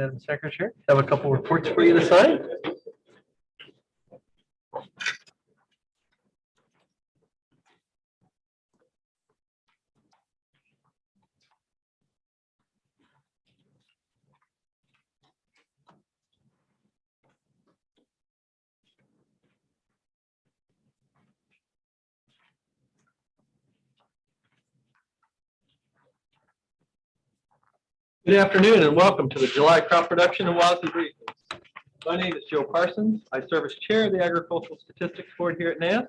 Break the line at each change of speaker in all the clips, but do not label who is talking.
Madam Secretary. I have a couple reports for you to sign. Good afternoon and welcome to the July crop production and WASDE briefings. My name is Joe Parsons. I serve as chair of the Agricultural Statistics Board here at NASS.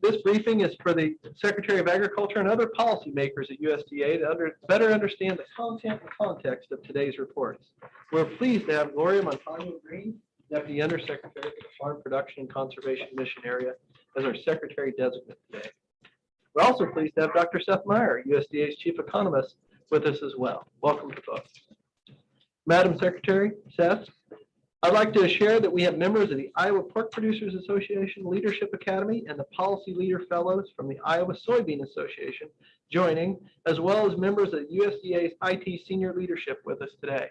This briefing is for the Secretary of Agriculture and other policymakers at USDA to better understand the content and context of today's reports. We're pleased to have Gloria Montaño Green, Deputy Undersecretary for the Farm Production and Conservation Mission Area, as our Secretary Designate today. We're also pleased to have Dr. Seth Meyer, USDA's Chief Economist, with us as well. Welcome to both. Madam Secretary, Seth, I'd like to share that we have members of the Iowa Pork Producers Association Leadership Academy and the Policy Leader Fellows from the Iowa Soybean Association joining, as well as members of USDA's IT Senior Leadership with us today.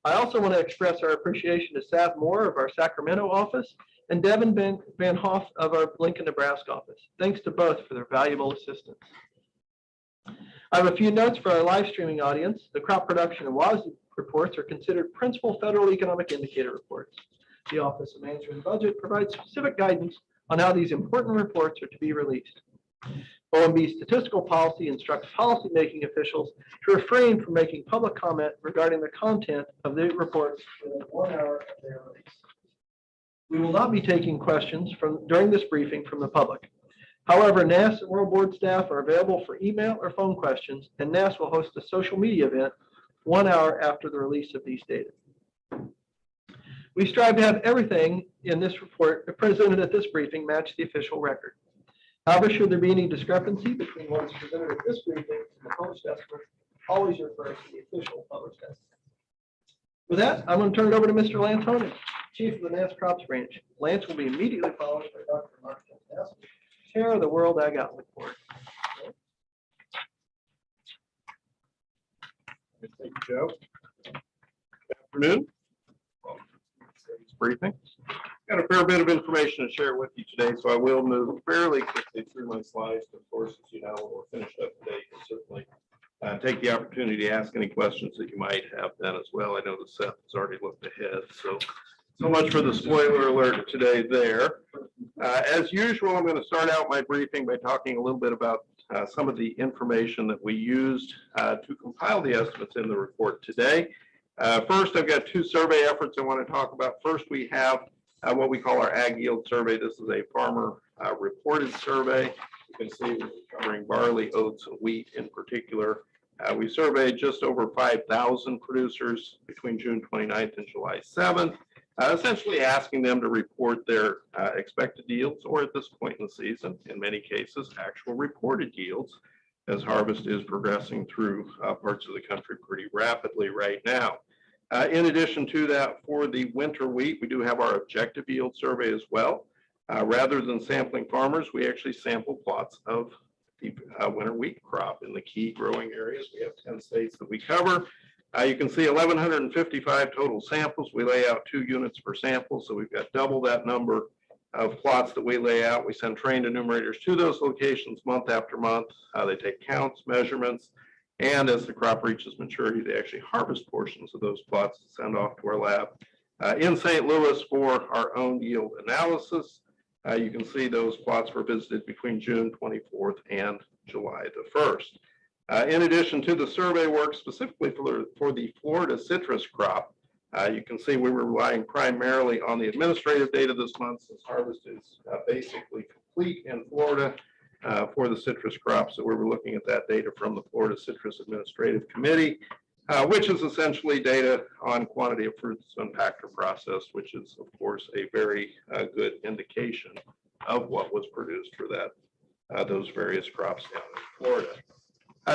I also want to express our appreciation to Sav Moore of our Sacramento office and Devin Van Hoff of our Lincoln, Nebraska office. Thanks to both for their valuable assistance. I have a few notes for our live streaming audience. The crop production and WASDE reports are considered principal federal economic indicator reports. The Office of Management and Budget provides specific guidance on how these important reports are to be released. OMB statistical policy instructs policymaking officials to refrain from making public comment regarding the content of the reports within 1 hour of their release. We will not be taking questions during this briefing from the public. However, NASS and World Board staff are available for email or phone questions, and NASS will host a social media event 1 hour after the release of these data. We strive to have everything in this report presented at this briefing match the official record. However, should there be any discrepancy between what is presented at this briefing and the published estimate, always refer to the official published estimate. With that, I'm going to turn it over to Mr. Lance Honig, Chief of the NASS Crops Branch. Lance will be immediately followed by Dr. Mark Ness, Chair of the World Ag Outlook Board.
Thank you, Joe. Good afternoon. Today's briefing. Got a fair bit of information to share with you today, so I will move fairly quickly through my slides. Of course, as you know, when we're finished up today, you can certainly take the opportunity to ask any questions that you might have then as well. I know that Seth has already looked ahead, so much for the spoiler alert today there. As usual, I'm going to start out my briefing by talking a little bit about some of the information that we used to compile the estimates in the report today. First, I've got two survey efforts I want to talk about. First, we have what we call our ag yield survey. This is a farmer reported survey. You can see we're covering barley, oats, and wheat in particular. We surveyed just over 5,000 producers between June 29th and July 7th. Essentially asking them to report their expected yields, or at this point in the season, in many cases, actual reported yields, as harvest is progressing through parts of the country pretty rapidly right now. In addition to that, for the winter wheat, we do have our objective yield survey as well. Rather than sampling farmers, we actually sample plots of the winter wheat crop in the key growing areas. We have 10 states that we cover. You can see 1,155 total samples. We lay out 2 units per sample, so we've got double that number of plots that we lay out. We send trained enumerators to those locations month after month. They take counts, measurements, and as the crop reaches maturity, they actually harvest portions of those plots to send off to our lab in St. Louis for our own yield analysis. You can see those plots were visited between June 24th and July the 1st. In addition to the survey work specifically for the Florida citrus crop, you can see we were relying primarily on the administrative data this month, since harvest is basically complete in Florida for the citrus crop. So we were looking at that data from the Florida Citrus Administrative Committee, which is essentially data on quantity of fruits unpacked or processed, which is, of course, a very good indication of what was produced for those various crops down in Florida.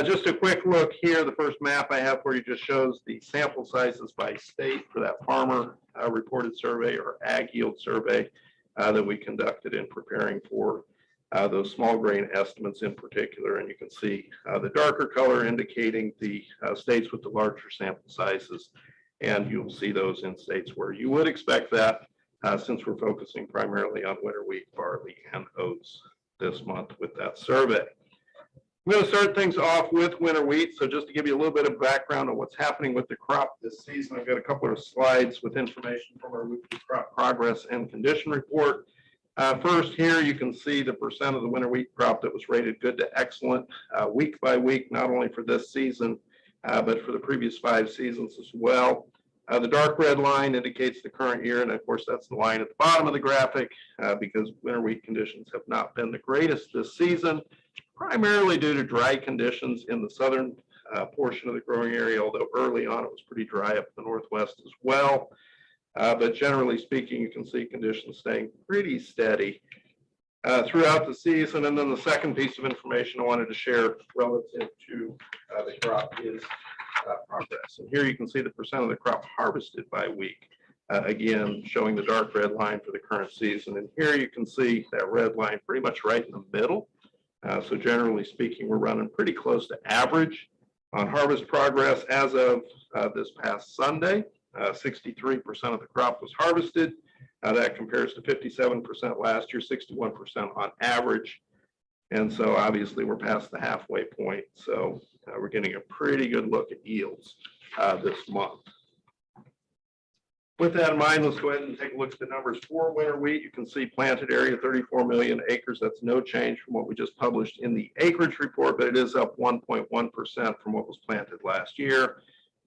Just a quick look here. The first map I have for you just shows the sample sizes by state for that farmer reported survey or ag yield survey that we conducted in preparing for those small grain estimates in particular, and you can see the darker color indicating the states with the larger sample sizes, and you'll see those in states where you would expect that, since we're focusing primarily on winter wheat, barley, and oats this month with that survey. I'm going to start things off with winter wheat. So just to give you a little bit of background on what's happening with the crop this season, I've got a couple of slides with information from our weekly crop progress and condition report. First here, you can see the percent of the winter wheat crop that was rated good to excellent week by week, not only for this season, but for the previous 5 seasons as well. The dark red line indicates the current year, and of course that's the line at the bottom of the graphic because winter wheat conditions have not been the greatest this season, primarily due to dry conditions in the southern portion of the growing area, although early on it was pretty dry up in the northwest as well. But generally speaking, you can see conditions staying pretty steady throughout the season. And then the second piece of information I wanted to share relative to the crop is progress. And here you can see the percent of the crop harvested by week. Again, showing the dark red line for the current season. And here you can see that red line pretty much right in the middle. So generally speaking, we're running pretty close to average on harvest progress as of this past Sunday. 63% of the crop was harvested. That compares to 57% last year, 61% on average. And so obviously we're past the halfway point. So we're getting a pretty good look at yields this month. With that in mind, let's go ahead and take a look at the numbers for winter wheat. You can see planted area, 34 million acres. That's no change from what we just published in the acreage report, but it is up 1.1% from what was planted last year.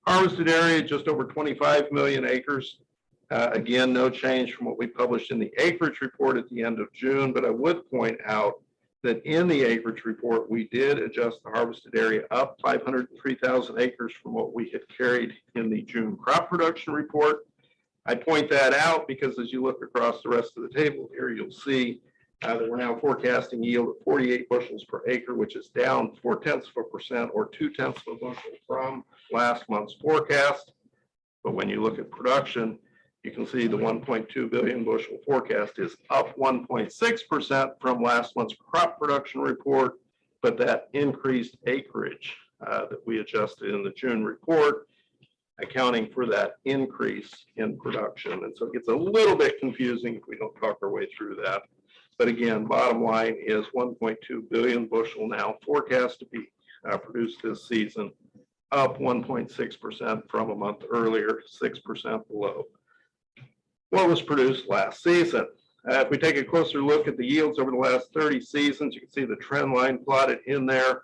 Harvested area, just over 25 million acres. Again, no change from what we published in the acreage report at the end of June, but I would point out that in the acreage report, we did adjust the harvested area up 503,000 acres from what we had carried in the June crop production report. I point that out because as you look across the rest of the table here, you'll see that we're now forecasting yield at 48 bushels per acre, which is down 0.4% or 0.2 bushel from last month's forecast. But when you look at production, you can see the 1.2 billion bushel forecast is up 1.6% from last month's crop production report, but that increased acreage that we adjusted in the June report, accounting for that increase in production. And so it gets a little bit confusing if we don't talk our way through that. But again, bottom line is 1.2 billion bushel now forecast to be produced this season, up 1.6% from a month earlier, 6% below what was produced last season. If we take a closer look at the yields over the last 30 seasons, you can see the trend line plotted in there.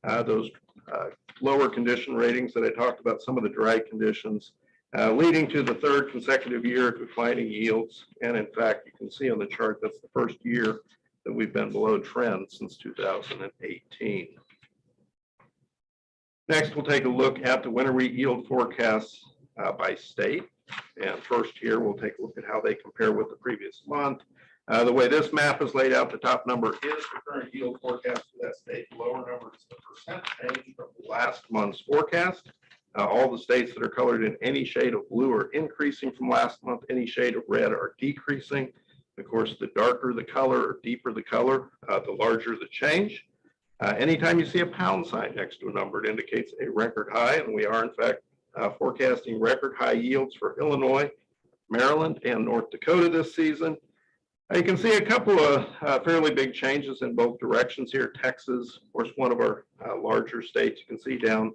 Those lower condition ratings that I talked about, some of the dry conditions, leading to the third consecutive year of declining yields. And in fact, you can see on the chart, that's the first year that we've been below trend since 2018. Next, we'll take a look at the winter wheat yield forecasts by state. And first here, we'll take a look at how they compare with the previous month. The way this map is laid out, the top number is the current yield forecast for that state. The lower number is the percent change from last month's forecast. All the states that are colored in any shade of blue are increasing from last month. Any shade of red are decreasing. Of course, the darker the color or deeper the color, the larger the change. Anytime you see a pound sign next to a number, it indicates a record high, and we are in fact forecasting record high yields for Illinois, Maryland, and North Dakota this season. You can see a couple of fairly big changes in both directions here. Texas, of course, one of our larger states, you can see down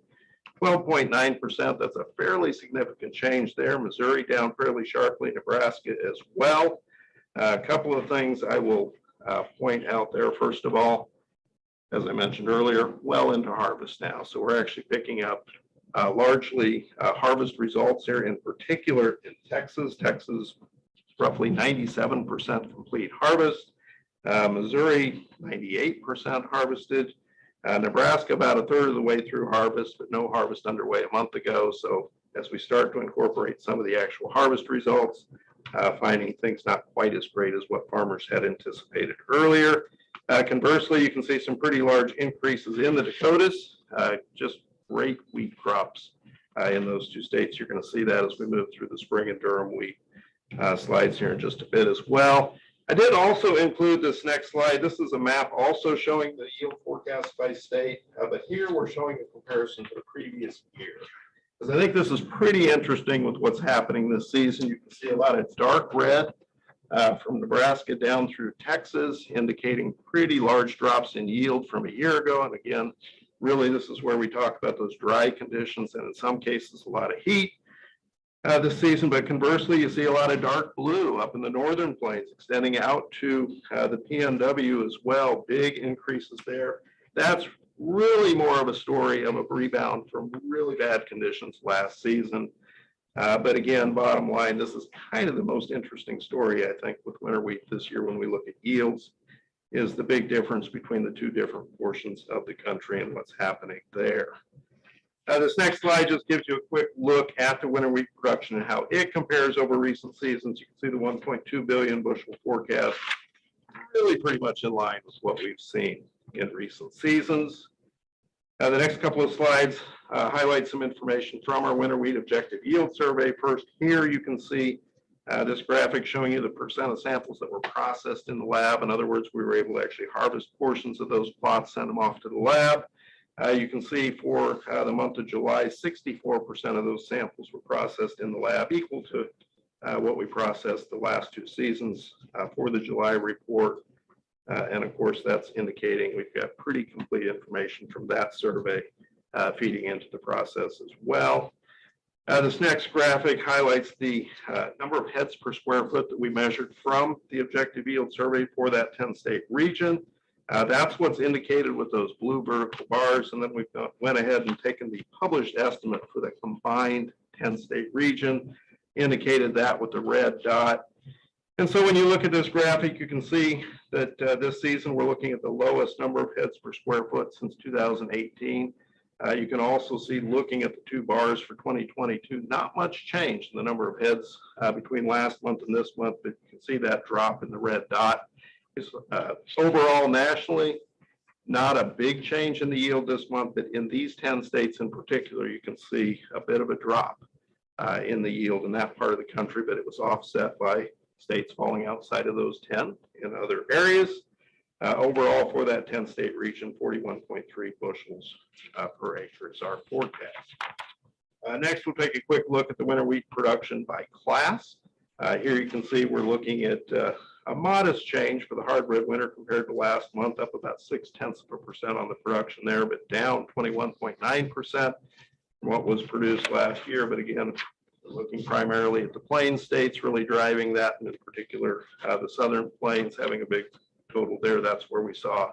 12.9%. That's a fairly significant change there. Missouri down fairly sharply, Nebraska as well. A couple of things I will point out there. First of all, as I mentioned earlier, well into harvest now. So we're actually picking up largely harvest results here, in particular in Texas. Texas, roughly 97% complete harvest. Missouri, 98% harvested. Nebraska, about a third of the way through harvest, but no harvest underway a month ago. So as we start to incorporate some of the actual harvest results, finding things not quite as great as what farmers had anticipated earlier. Conversely, you can see some pretty large increases in the Dakotas, just great wheat crops in those two states. You're going to see that as we move through the spring and Durum Wheat slides here in just a bit as well. I did also include this next slide. This is a map also showing the yield forecast by state, but here we're showing a comparison to the previous year. Because I think this is pretty interesting with what's happening this season. You can see a lot of dark red from Nebraska down through Texas, indicating pretty large drops in yield from a year ago. And again, really, this is where we talk about those dry conditions and in some cases, a lot of heat this season. But conversely, you see a lot of dark blue up in the northern plains, extending out to the PNW as well. Big increases there. That's really more of a story of a rebound from really bad conditions last season. But again, bottom line, this is kind of the most interesting story, I think, with winter wheat this year when we look at yields, is the big difference between the two different portions of the country and what's happening there. This next slide just gives you a quick look at the winter wheat production and how it compares over recent seasons. You can see the 1.2 billion bushel forecast, really pretty much in line with what we've seen in recent seasons. The next couple of slides highlight some information from our winter wheat objective yield survey. First, here you can see this graphic showing you the percent of samples that were processed in the lab. In other words, we were able to actually harvest portions of those plots, send them off to the lab. You can see for the month of July, 64% of those samples were processed in the lab, equal to what we processed the last two seasons for the July report. And of course, that's indicating we've got pretty complete information from that survey feeding into the process as well. This next graphic highlights the number of heads per square foot that we measured from the objective yield survey for that 10-state region. That's what's indicated with those blue vertical bars. And then we've went ahead and taken the published estimate for the combined 10-state region, indicated that with the red dot. And so when you look at this graphic, you can see that this season we're looking at the lowest number of heads per square foot since 2018. You can also see, looking at the two bars for 2022, not much change in the number of heads between last month and this month, but you can see that drop in the red dot. Overall, nationally, not a big change in the yield this month, but in these 10 states in particular, you can see a bit of a drop in the yield in that part of the country, but it was offset by states falling outside of those 10 in other areas. Overall, for that 10-state region, 41.3 bushels per acre is our forecast. Next, we'll take a quick look at the winter wheat production by class. Here you can see we're looking at a modest change for the hard red winter compared to last month, up about 0.6% on the production there, but down 21.9% from what was produced last year. But again, looking primarily at the plains states really driving that, and in particular, the southern plains having a big total there. That's where we saw,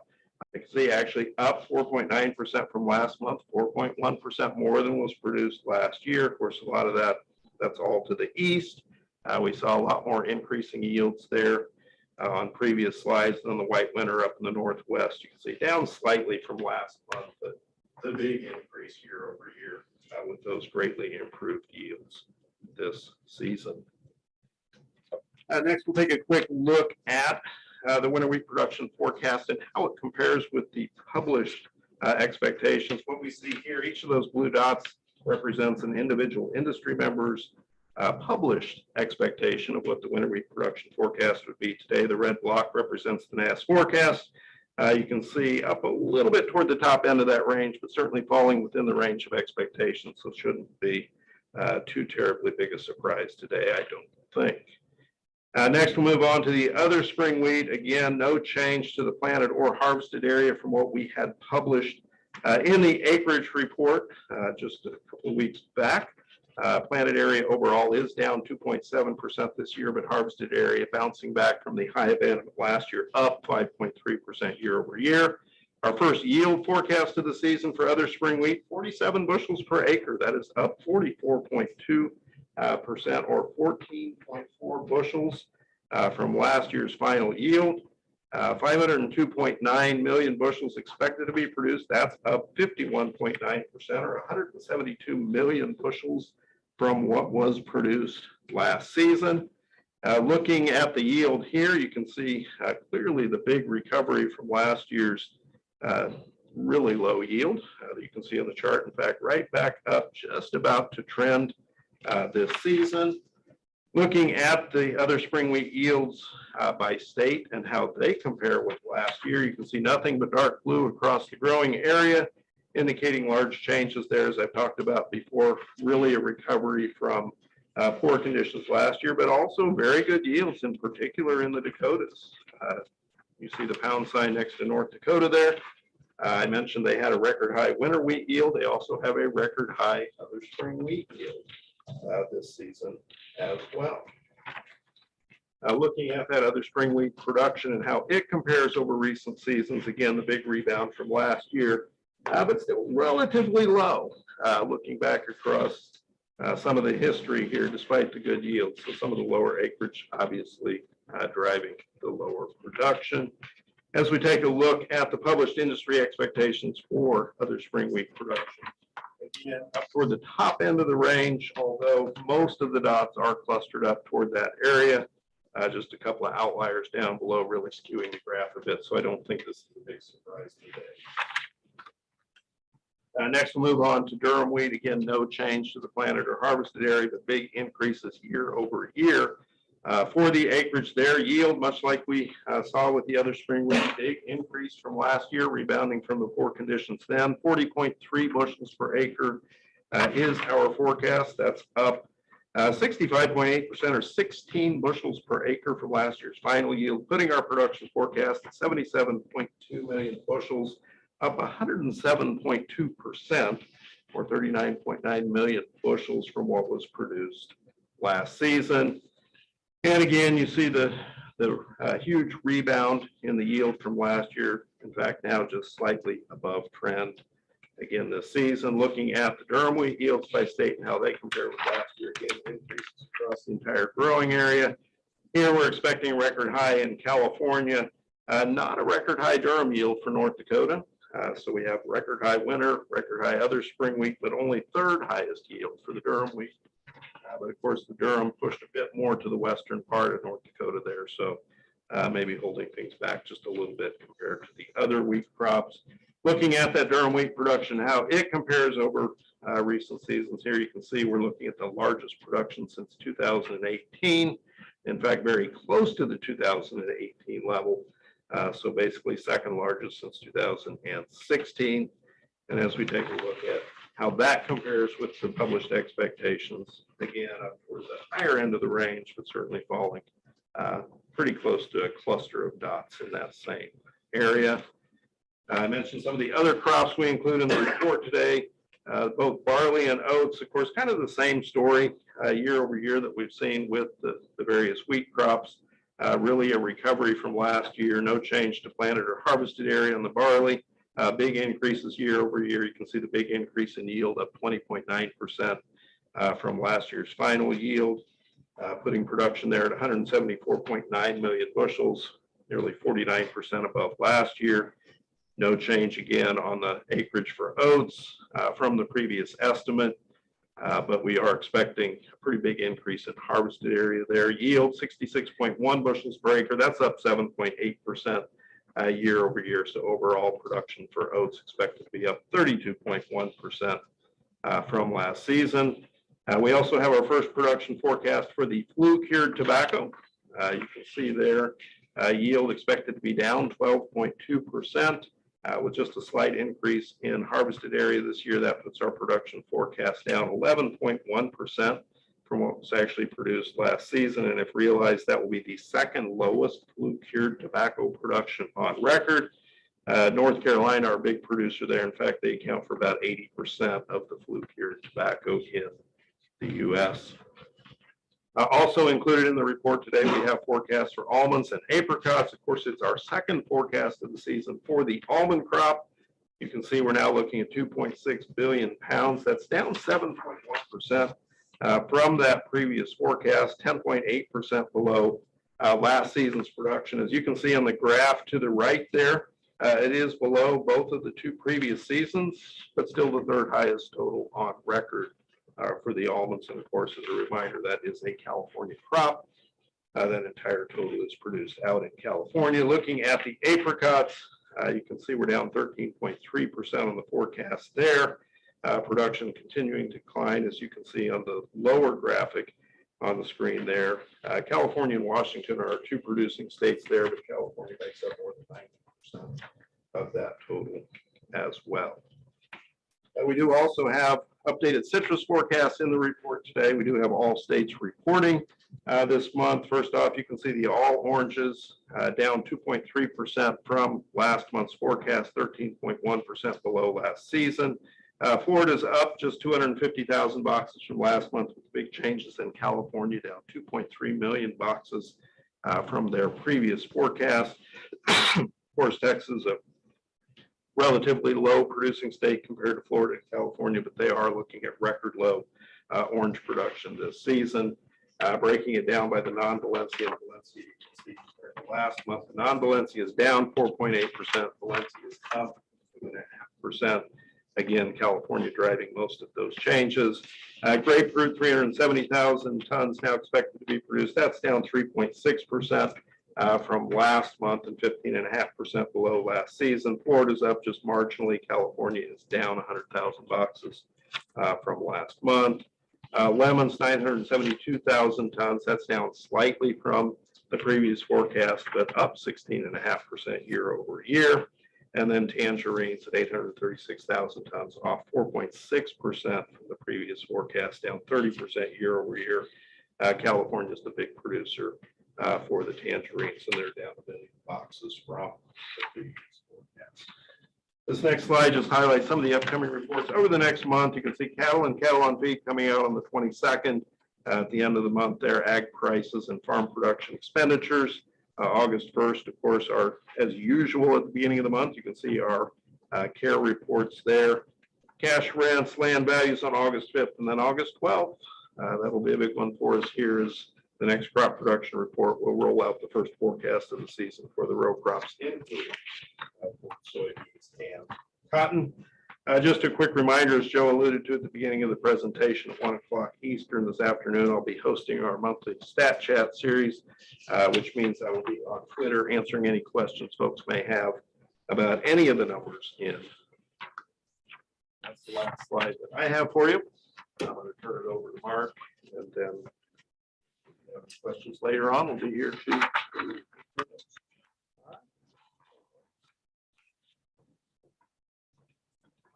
I can see, actually up 4.9% from last month, 4.1% more than was produced last year. Of course, a lot of that's all to the east. We saw a lot more increasing yields there on previous slides than the white winter up in the northwest. You can see down slightly from last month, but the big increase year over year with those greatly improved yields this season. Next, we'll take a quick look at the winter wheat production forecast and how it compares with the published expectations. What we see here, each of those blue dots represents an individual industry member's published expectation of what the winter wheat production forecast would be today. The red block represents the NASS forecast. You can see up a little bit toward the top end of that range, but certainly falling within the range of expectations. So it shouldn't be too terribly big a surprise today, I don't think. Next, we'll move on to the other spring wheat. Again, no change to the planted or harvested area from what we had published in the acreage report just a couple of weeks back. Planted area overall is down 2.7% this year, but harvested area bouncing back from the high end of last year, up 5.3% year over year. Our first yield forecast of the season for other spring wheat, 47 bushels per acre. That is up 44.2% or 14.4 bushels from last year's final yield. 502.9 million bushels expected to be produced. That's up 51.9% or 172 million bushels from what was produced last season. Looking at the yield here, you can see clearly the big recovery from last year's really low yield that you can see on the chart. In fact, right back up, just about to trend this season. Looking at the other spring wheat yields by state and how they compare with last year, you can see nothing but dark blue across the growing area, indicating large changes there, as I've talked about before, really a recovery from poor conditions last year, but also very good yields, in particular in the Dakotas. You see the pound sign next to North Dakota there. I mentioned they had a record high winter wheat yield. They also have a record high other spring wheat yield this season as well. Looking at that other spring wheat production and how it compares over recent seasons, again, the big rebound from last year, but still relatively low. Looking back across some of the history here, despite the good yields, so some of the lower acreage obviously driving the lower production. As we take a look at the published industry expectations for other spring wheat production, again, up toward the top end of the range, although most of the dots are clustered up toward that area. Just a couple of outliers down below really skewing the graph a bit, so I don't think this is a big surprise today. Next, we'll move on to durum wheat. Again, no change to the planted or harvested area, but big increases year over year. For the acreage there, yield, much like we saw with the other spring wheat, big increase from last year, rebounding from the poor conditions then. 40.3 bushels per acre is our forecast. That's up 65.8% or 16 bushels per acre from last year's final yield, putting our production forecast at 77.2 million bushels, up 107.2% or 39.9 million bushels from what was produced last season. And again, you see the huge rebound in the yield from last year. In fact, now just slightly above trend again this season. Looking at the durum wheat yields by state and how they compare with last year, again, increases across the entire growing area. Here we're expecting a record high in California, not a record high durum yield for North Dakota. So we have record high winter, record high other spring wheat, but only third highest yield for the durum wheat. But of course, the durum pushed a bit more to the western part of North Dakota there, so maybe holding things back just a little bit compared to the other wheat crops. Looking at that durum wheat production, how it compares over recent seasons here, you can see we're looking at the largest production since 2018. In fact, very close to the 2018 level. So basically second largest since 2016. And as we take a look at how that compares with the published expectations, again, up towards the higher end of the range, but certainly falling pretty close to a cluster of dots in that same area. I mentioned some of the other crops we include in the report today, both barley and oats, of course, kind of the same story year over year that we've seen with the various wheat crops. Really a recovery from last year, no change to planted or harvested area on the barley. Big increases year over year. You can see the big increase in yield, up 20.9% from last year's final yield, putting production there at 174.9 million bushels, nearly 49% above last year. No change again on the acreage for oats from the previous estimate. But we are expecting a pretty big increase in harvested area there. Yield 66.1 bushels per acre. That's up 7.8% year over year. So overall production for oats expected to be up 32.1% from last season. We also have our first production forecast for the flue-cured tobacco. You can see there yield expected to be down 12.2%. With just a slight increase in harvested area this year. That puts our production forecast down 11.1% from what was actually produced last season. And if realized, that will be the second lowest flue-cured tobacco production on record. North Carolina, our big producer there, in fact, they account for about 80% of the flue-cured tobacco in the U.S. Also included in the report today, we have forecasts for almonds and apricots. Of course, it's our second forecast of the season for the almond crop. You can see we're now looking at 2.6 billion pounds. That's down 7.1% from that previous forecast, 10.8% below last season's production. As you can see on the graph to the right there, it is below both of the two previous seasons, but still the third highest total on record. For the almonds, and of course, as a reminder, that is a California crop. That entire total is produced out in California. Looking at the apricots, you can see we're down 13.3% on the forecast there. Production continuing to decline, as you can see on the lower graphic. on the screen there. California and Washington are our two producing states there, but California makes up more than 90% of that total as well. We do also have updated citrus forecasts in the report today. We do have all states reporting this month. First off, you can see the all oranges down 2.3% from last month's forecast, 13.1% below last season. Florida's up just 250,000 boxes from last month, with big changes in California, down 2.3 million boxes from their previous forecast. Of course, Texas, a relatively low producing state compared to Florida and California, but they are looking at record low orange production this season. Breaking it down by the non-Valencia and Valencia, you can see compared to last month, the non-Valencia is down 4.8%, Valencia is up 2.5%. Again, California driving most of those changes. Grapefruit, 370,000 tons now expected to be produced. That's down 3.6%. From last month and 15.5% below last season. Florida's up just marginally. California is down 100,000 boxes from last month. Lemons, 972,000 tons. That's down slightly from the previous forecast, but up 16.5% year over year. And then tangerines at 836,000 tons, off 4.6% from the previous forecast, down 30% year over year. California is the big producer for the tangerines, and they're down 1 million boxes from the previous forecast. This next slide just highlights some of the upcoming reports over the next month. You can see cattle and cattle on feed coming out on the 22nd. At the end of the month there, ag prices and farm production expenditures. August 1st, of course, are as usual at the beginning of the month. You can see our care reports there. Cash rents, land values on August 5th, and then August 12th. That'll be a big one for us here as the next crop production report will roll out the first forecast of the season for the row crops, including soybeans and cotton. Just a quick reminder, as Joe alluded to at the beginning of the presentation, at 1 o'clock Eastern this afternoon, I'll be hosting our monthly Stat Chat series, which means I will be on Twitter answering any questions folks may have about any of the numbers in. That's the last slide that I have for you. I'm going to turn it over to Mark, and then questions later on. We'll be here to.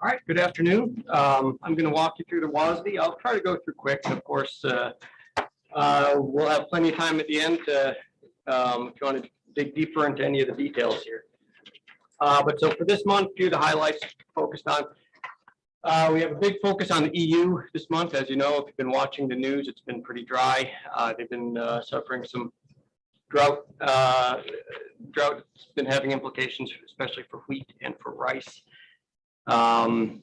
All right, good afternoon. I'm going to walk you through the WASDE. I'll try to go through quick. Of course, we'll have plenty of time at the end to, if you want to dig deeper into any of the details here. But so for this month, a few of the highlights focused on. We have a big focus on the EU this month. As you know, if you've been watching the news, it's been pretty dry. They've been suffering some drought. Drought's been having implications, especially for wheat and for rice. Going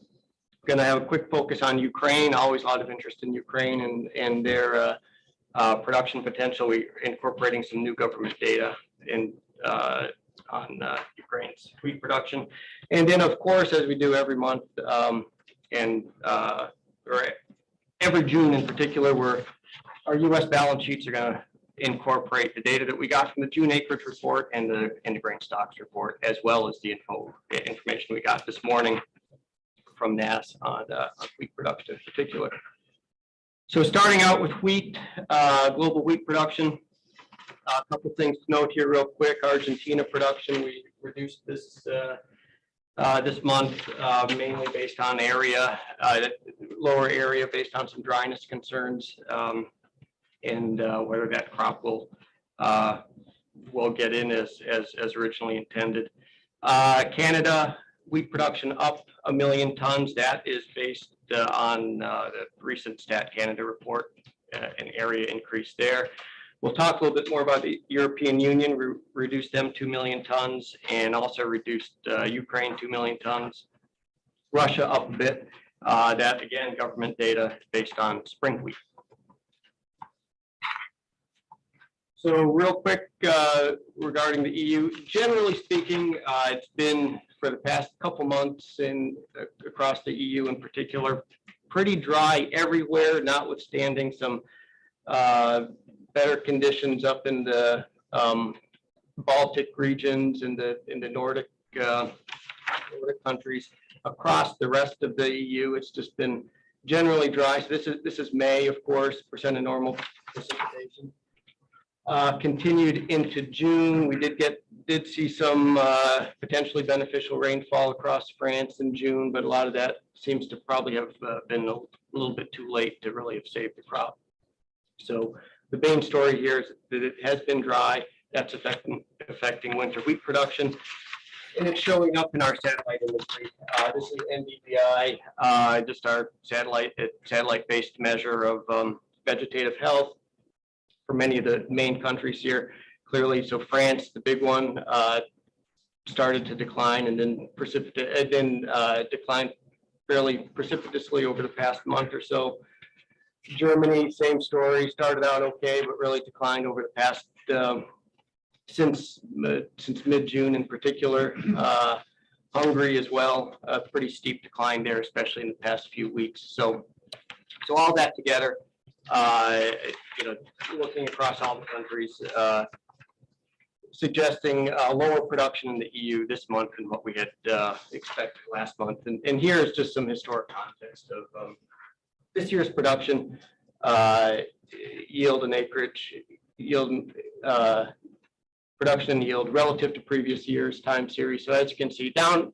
to have a quick focus on Ukraine. Always a lot of interest in Ukraine and their production potential. We're incorporating some new government data in on Ukraine's wheat production. And then, of course, as we do every month, or every June in particular, where our U.S. balance sheets are going to incorporate the data that we got from the June acreage report and the grain stocks report, as well as the information we got this morning from NAS on wheat production in particular. So starting out with wheat, global wheat production. A couple things to note here real quick. Argentina production, we reduced this this month, mainly based on area, lower area based on some dryness concerns, and whether that crop will get in as originally intended. Canada, wheat production up 1 million tons. That is based on the recent Stat Canada report, an area increase there. We'll talk a little bit more about the European Union. We reduced them 2 million tons and also reduced Ukraine 2 million tons. Russia up a bit. That again, government data based on spring wheat. So real quick regarding the EU, generally speaking, it's been for the past couple months across the EU in particular, pretty dry everywhere, notwithstanding some better conditions up in the Baltic regions, in the Nordic countries. Across the rest of the EU, it's just been
generally dry. So this is May, of course, percent of normal precipitation. Continued into June. We did see some potentially beneficial rainfall across France in June, but a lot of that seems to probably have been a little bit too late to really have saved the crop. So the main story here is that it has been dry. That's affecting winter wheat production, and it's showing up in our satellite imagery. This is NDVI, just our satellite-based measure of vegetative health for many of the main countries here. Clearly, so France, the big one, started to decline and then declined fairly precipitously over the past month or so. Germany, same story, started out okay, but really declined over the past since mid-June in particular. Hungary as well, a pretty steep decline there, especially in the past few weeks. So all that together, looking across all the countries, suggesting lower production in the EU this month than what we had expected last month. And here is just some historic context of this year's production, yield and acreage, production and yield relative to previous years time series. So as you can see, down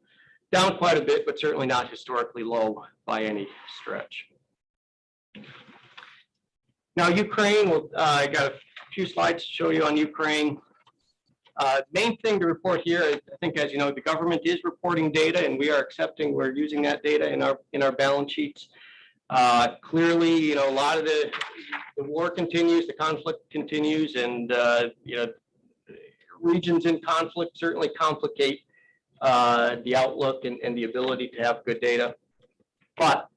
quite a bit, but certainly not historically low by any stretch. Now Ukraine, I got a few slides to show you on Ukraine. Main thing to report here, I think, as you know, the government is reporting data, and we're using that data in our balance sheets. Clearly, a lot of the war continues, the conflict continues, and regions in conflict certainly complicate the outlook and the ability to have good data. But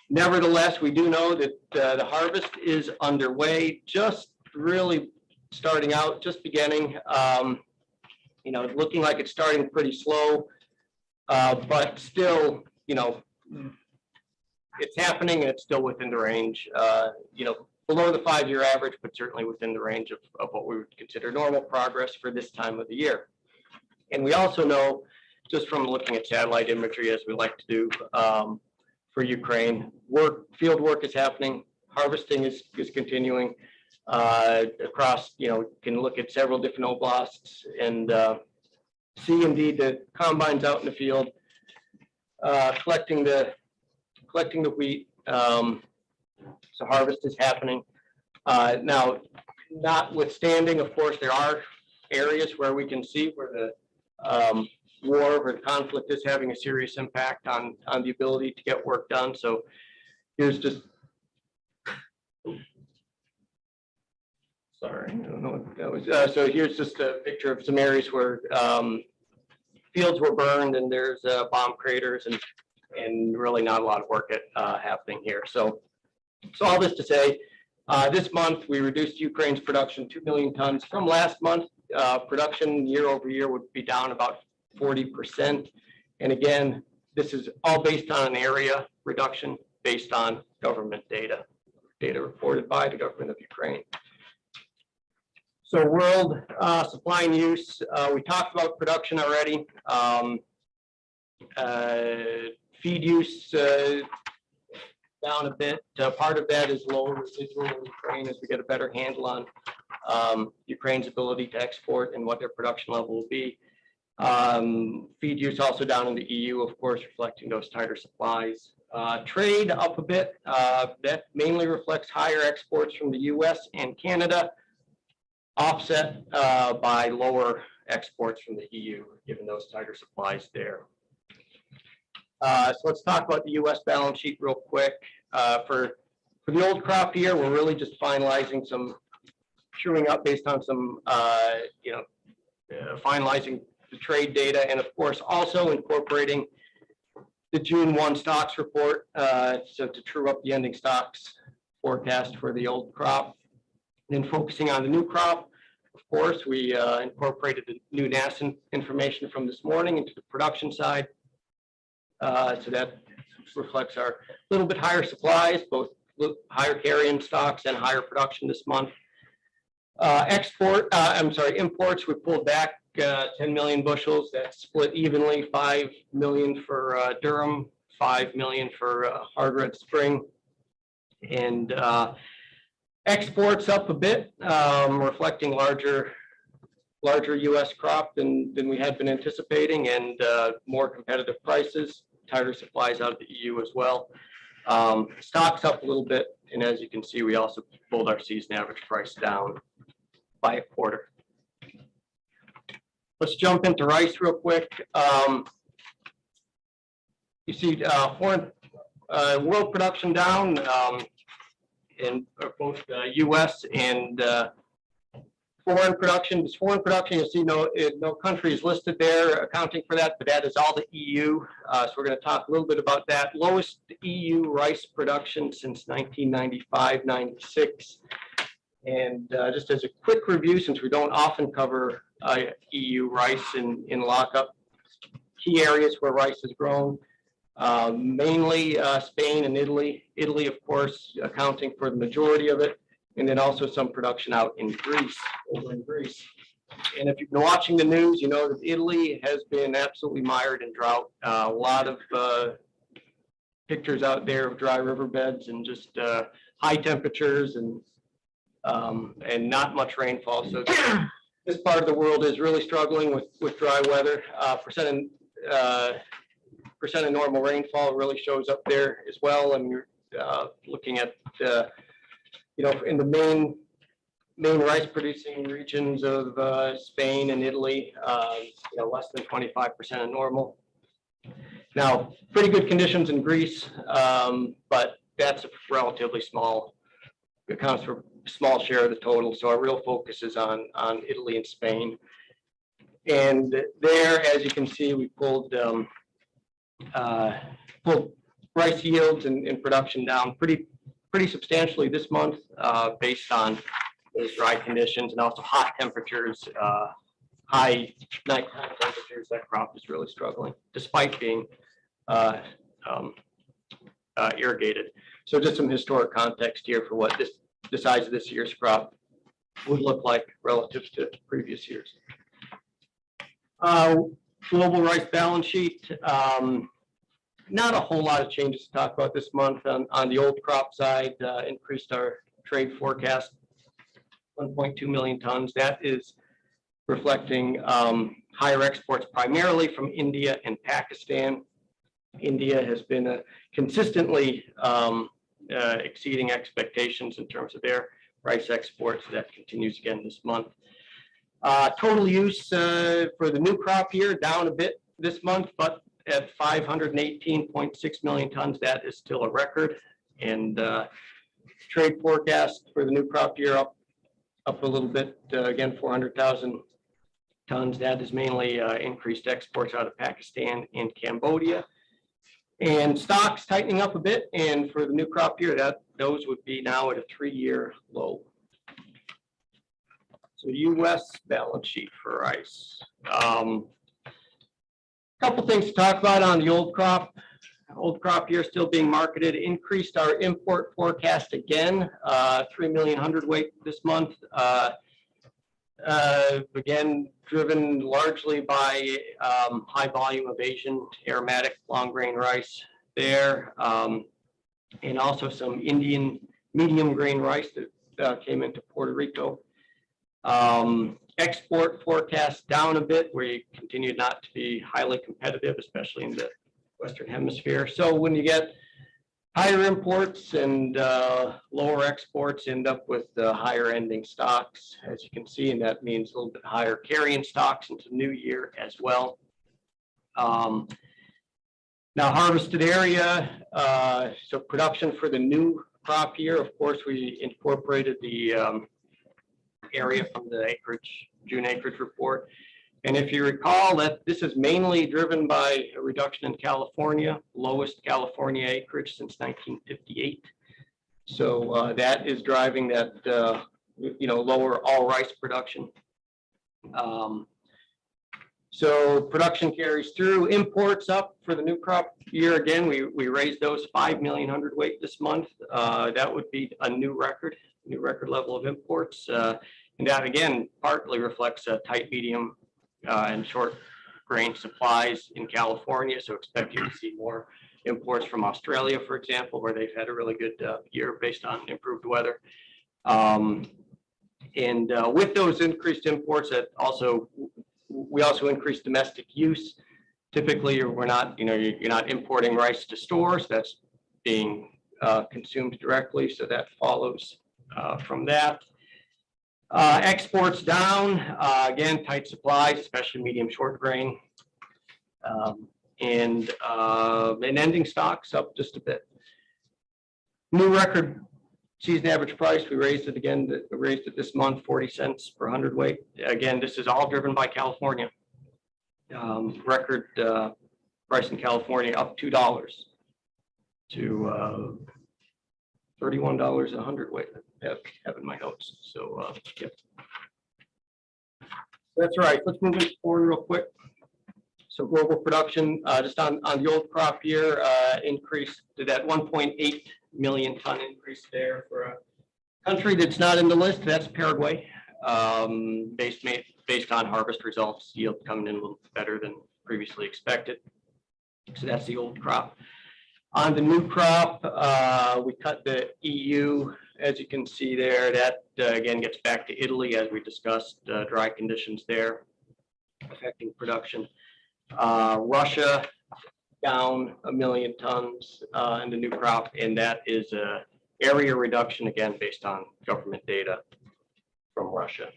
nevertheless, we do know that the harvest is underway, just really starting out, just beginning. Looking like it's starting pretty slow, but still, it's happening and it's still within the range, below the 5-year average, but certainly within the range of what we would consider normal progress for this time of the year. And we also know, just from looking at satellite imagery, as we like to do for Ukraine, field work is happening, harvesting is continuing across, can look at several different oblasts and see indeed the combines out in the field, collecting the wheat. So harvest is happening. Now, notwithstanding, of course, there are areas where we can see where the war or the conflict is having a serious impact on the ability to get work done. So here's just, sorry, I don't know what that was. So here's just a picture of some areas where fields were burned and there's bomb craters and really not a lot of work happening here. So all this to say, this month we reduced Ukraine's production 2 million tons from last month. Production year over year would be down about 40%. And again, this is all based on an area reduction based on government data reported by the government of Ukraine. So world supply and use, we talked about production already. Feed use down a bit. Part of that is lower residual in Ukraine as we get a better handle on Ukraine's ability to export and what their production level will be. Feed use also down in the EU, of course, reflecting those tighter supplies. Trade up a bit. That mainly reflects higher exports from the US and Canada, offset by lower exports from the EU, given those tighter supplies there. So let's talk about the U.S. balance sheet real quick. For the old crop year, we're really just finalizing some chewing up based on some, finalizing the trade data, and of course also incorporating the June 1 stocks report, so to true up the ending stocks forecast for the old crop. And then focusing on the new crop, of course, we incorporated the new NASA information from this morning into the production side. So that reflects our little bit higher supplies, both higher carrying stocks and higher production this month. Imports, we pulled back 10 million bushels. That's split evenly, 5 million for durum, 5 million for hard red spring. And exports up a bit, reflecting larger U.S. crop than we had been anticipating, and more competitive prices, tighter supplies out of the EU as well. Stocks up a little bit, and as you can see, we also pulled our season average price down by a quarter. Let's jump into rice real quick. You see foreign world production down in both U.S. and foreign production. This foreign production, you'll see no country is listed there accounting for that, but that is all the EU. So we're going to talk a little bit about that. Lowest EU rice production since 1995-96. And just as a quick review, since we don't often cover EU rice in lockup, key areas where rice is grown, mainly Spain and Italy. Italy, of course, accounting for the majority of it, and then also some production out in Greece, over in Greece. And if you've been watching the news, you know that Italy has been absolutely mired in drought. A lot of pictures out there of dry riverbeds and just high temperatures and not much rainfall. So this part of the world is really struggling with dry weather. Percent of normal rainfall really shows up there as well. And you're looking at, in the main rice producing regions of Spain and Italy, less than 25% of normal. Now, pretty good conditions in Greece, but that's a relatively small, accounts for a small share of the total. So our real focus is on Italy and Spain. And there, as you can see, we pulled rice yields and production down pretty substantially this month, based on those dry conditions and also hot temperatures, high nighttime temperatures. That crop is really struggling despite being irrigated. So just some historic context here for what the size of this year's crop would look like relative to previous years. Global rice balance sheet. Not a whole lot of changes to talk about this month. On the old crop side, increased our trade forecast 1.2 million tons. That is reflecting higher exports primarily from India and Pakistan. India has been consistently exceeding expectations in terms of their rice exports. That continues again this month. Total use for the new crop year down a bit this month, but at 518.6 million tons, that is still a record. And trade forecast for the new crop year up a little bit, again, 400,000 tons. That is mainly increased exports out of Pakistan and Cambodia. And stocks tightening up a bit, and for the new crop year, those would be now at a 3-year low. So U.S. balance sheet for rice. Couple things to talk about on the old crop. Old crop year still being marketed. Increased our import forecast again, 3 million hundredweight this month. Again, driven largely by high volume of Asian aromatic long grain rice there, and also some Indian medium grain rice that came into Puerto Rico. Export forecast down a bit. We continue not to be highly competitive, especially in the Western Hemisphere. So when you get higher imports and lower exports, end up with higher ending stocks, as you can see, and that means a little bit higher carrying stocks into the new year as well. Now harvested area, so production for the new crop year, of course, we incorporated the area from the June acreage report. And if you recall that this is mainly driven by a reduction in California, lowest California acreage since 1958. So that is driving that, lower all rice production. So production carries through. Imports up for the new crop year. Again, we raised those 5 million hundredweight this month. That would be a new record level of imports. And that again partly reflects a tight medium and short grain supplies in California. So expect you to see more imports from Australia, for example, where they've had a really good year based on improved weather. With those increased imports, we also increased domestic use. Typically, you're not importing rice to stores. That's being consumed directly, so that follows from that. Exports down, again, tight supplies, especially medium short grain. And ending stocks up just a bit. New record season average price, we raised it again, raised it this month, 40 cents per hundredweight. Again, this is all driven by California. Record price in California up $2 to $31 a hundredweight. I have in my notes. So yep. That's right. Let's move it forward real quick. So global production, just on the old crop year, increased to that 1.8 million ton increase there for a country that's not in the list. That's Paraguay, based on harvest results, yield coming in a little better than previously expected. So that's the old crop. On the new crop, we cut the EU, as you can see there. That again gets back to Italy, as we discussed, dry conditions there affecting production. Russia down 1 million tons in the new crop, and that is a area reduction, again, based on government data from Russia.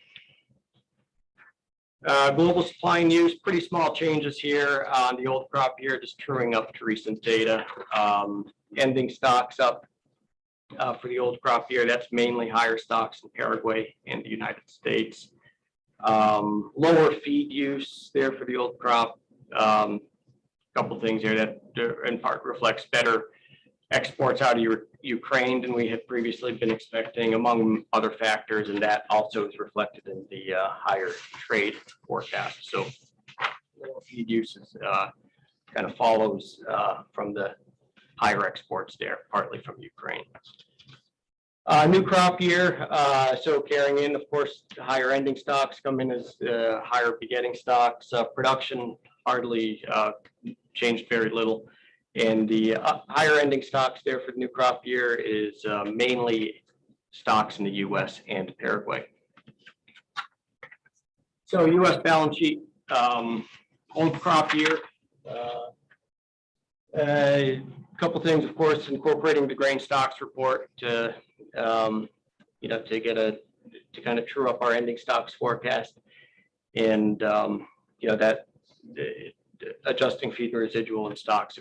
Global supply and use, pretty small changes here on the old crop year, just truing up to recent data. Ending stocks up for the old crop year. That's mainly higher stocks in Paraguay and the United States. Lower feed use there for the old crop. Couple things here that in part reflects better exports out of Ukraine than we had previously been expecting, among other factors, and that also is reflected in the higher trade forecast. So lower feed use is, kind of follows from the higher exports there, partly from Ukraine. New crop year, so carrying in, of course, higher ending stocks come in as higher begetting stocks. Production hardly changed very little. And the higher ending stocks there for the new crop year is mainly stocks in the U.S. and Paraguay. So U.S. balance sheet, old crop year. A couple things, of course, incorporating the grain stocks report to to kind of true up our ending stocks forecast, and that adjusting feed and residual and stocks